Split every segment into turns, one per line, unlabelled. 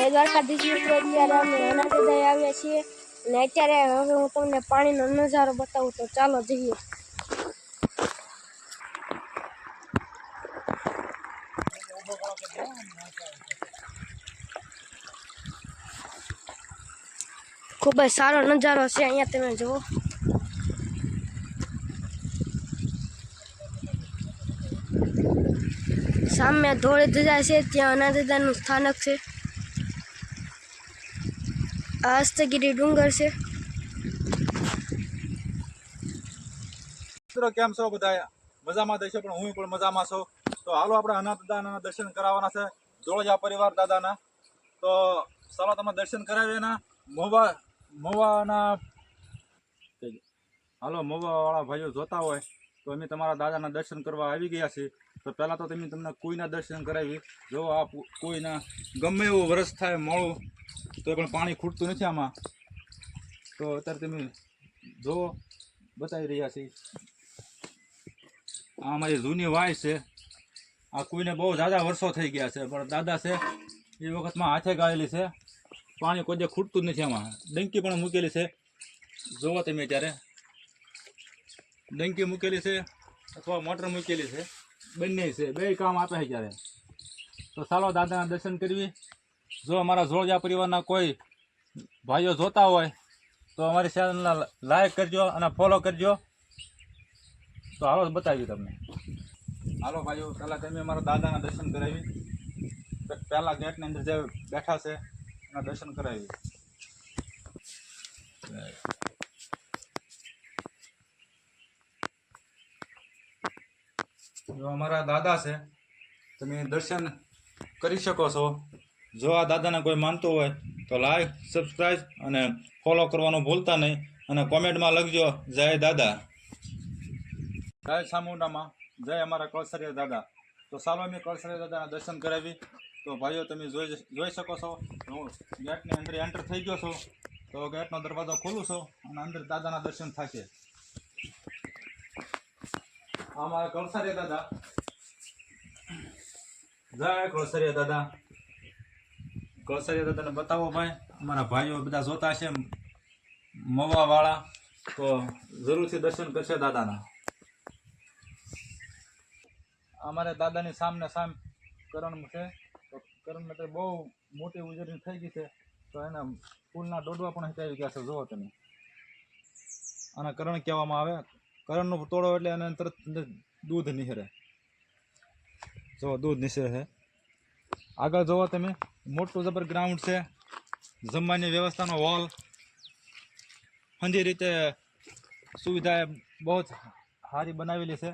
જય દ્વારકાધીશ મિત્રો, અત્યારે અમે અનાજદાય આવ્યા છીએ અને અત્યારે હવે હું તમને પાણીનો નજારો બતાવું, તો ચાલો જઈએ. ખૂબ જ સારો નજારો છે અહીંયા, તમે જુઓ. સામે ધોળી ધજા છે, ત્યાં અનાજદાનું સ્થાનક છે. આ હસ્તગીરી ડુંગર છે.
મિત્રો કેમ છો બધા? મજામાં દેશો, પણ હું પણ મજામાં છું. તો હાલો આપણે અનાથદાના દર્શન કરાવવાના છે, જોળજા પરિવાર દાદાના. તો ચાલો તમે દર્શન કરાવીએ ના મોવાના. હાલો, મોવાવાળા ભાઈઓ જોતા હોય તો અમે તમારા દાદાના દર્શન કરવા આવી ગયા છીએ. તો પહેલાં તો તમને કોઈના દર્શન કરાવી. જો આ કોઈના ગમે એવું વરસ થાય મોડું તો પણ પાણી ખૂટતું નથી આમાં. તો અત્યારે તમે જો બતાવી રહ્યા છીએ. આ અમારી જૂની વાય છે. આ કોઈને બહુ ઝાઝા વર્ષો થઈ ગયા છે, પણ દાદા છે એ વખતમાં હાથે ગાળેલી છે. પાણી કોઈ ખૂટતું જ નથી આમાં. ડંકી પણ મૂકેલી છે, જોવો તમે. ત્યારે ડંકી મૂકેલી છે અથવા મોટર મૂકેલી છે, બંને છે, બે કામ આપે છે ત્યારે. તો ચાલો દાદાના દર્શન કરવી. જો અમારા જોળજા પરિવારના કોઈ ભાઈઓ જોતા હોય તો અમારી ચેનલને લાઈક કરજો અને ફોલો કરજો. તો હાલો બતાવી તમને. હાલો ભાઈઓ, પહેલાં તમે અમારા દાદાના દર્શન કરાવી. પહેલાં ગેટની અંદર જે બેઠા છે એના દર્શન કરાવી. જો અમારા દાદા છે, તમે દર્શન કરી શકો છો. જો આ દાદાને કોઈ માનતો હોય તો લાઈક, સબસ્ક્રાઈબ અને ફોલો કરવાનું ભૂલતા નહીં. અને કોમેન્ટમાં લખજો જય દાદા, જય ચામુંડામાં, જય અમારા કળસરિયા દાદા. તો ચાલો અમે કળસરિયા દાદાના દર્શન કરાવી. તો ભાઈઓ તમે જોઈ શકો છો, હું ગેટની અંદર એન્ટર થઈ ગયો છું. તો ગેટનો દરવાજો ખોલું છું અને અંદર દાદાના દર્શન થશે. અમારા કળસરિયા દાદા, જય કળસરિયા દાદા. કળસરિયા દાદાને બતાવો ભાઈ. અમારા ભાઈઓ બધા જોતા છે મવાવાળા, તો જરૂરથી દર્શન કરશે દાદાના. અમારે દાદાની સામને સામ કરણ છે. તો કરણ એટલે બહુ મોટી ઉજવણી થઈ ગઈ છે. તો એના ફૂલના ડોડવા પણ હટાવી ગયા છે, જુઓ તમે. આને કરણ કહેવામાં આવે. કરણનો તોડો એટલે એને તરત દૂધ નીકળે. જો દૂધ નીકળે છે. આગળ જોવો તમે, મોટું જબર ગ્રાઉન્ડ છે, જમવાની વ્યવસ્થાનો હોલ, હંધી રીતે સુવિધા બહુ જ સારી બનાવેલી છે.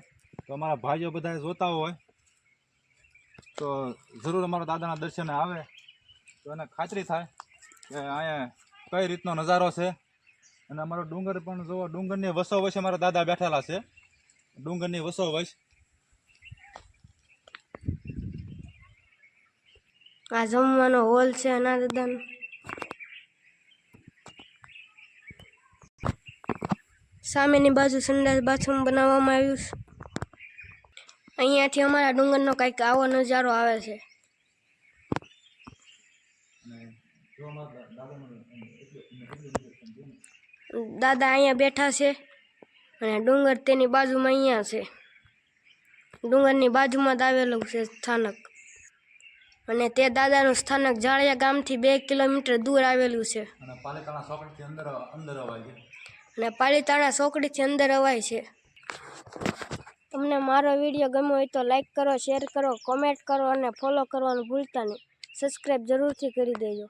તો અમારા ભાઈઓ બધા જોતા હોય તો જરૂર અમારા દાદાના દર્શને આવે, તો એને ખાતરી થાય કે અહીંયા કઈ રીતનો નજારો છે. અને અમારો ડુંગર પણ જોવો, ડુંગરની વસોવચ અમારા દાદા બેઠેલા છે, ડુંગરની વસોવચ.
આ જમવાનો હોલ છે અનાજદાનો. સામેની બાજુ સંડાસ બાથરૂમ બનાવવામાં આવ્યું છે. અહીંયાથી અમારા ડુંગરનો કંઈક આવો નજારો આવે છે. દાદા અહીંયા બેઠા છે અને ડુંગર તેની બાજુમાં અહીંયા છે. ડુંગરની બાજુમાં જ આવેલું છે સ્થાનક. અને તે દાદાનું સ્થાનક જાળિયા ગામથી 2 કિલોમીટર દૂર આવેલું છે.
અને પાલિતાણા ચોકડીથી અંદર અવાય છે.
અને પાલિતાણા ચોકડીથી અંદર અવાય છે. તમને મારો વિડીયો ગમ્યો હોય તો લાઈક કરો, શેર કરો, કોમેન્ટ કરો અને ફોલો કરવાનું ભૂલતા નહીં. સબસ્ક્રાઈબ જરૂરથી કરી દેજો.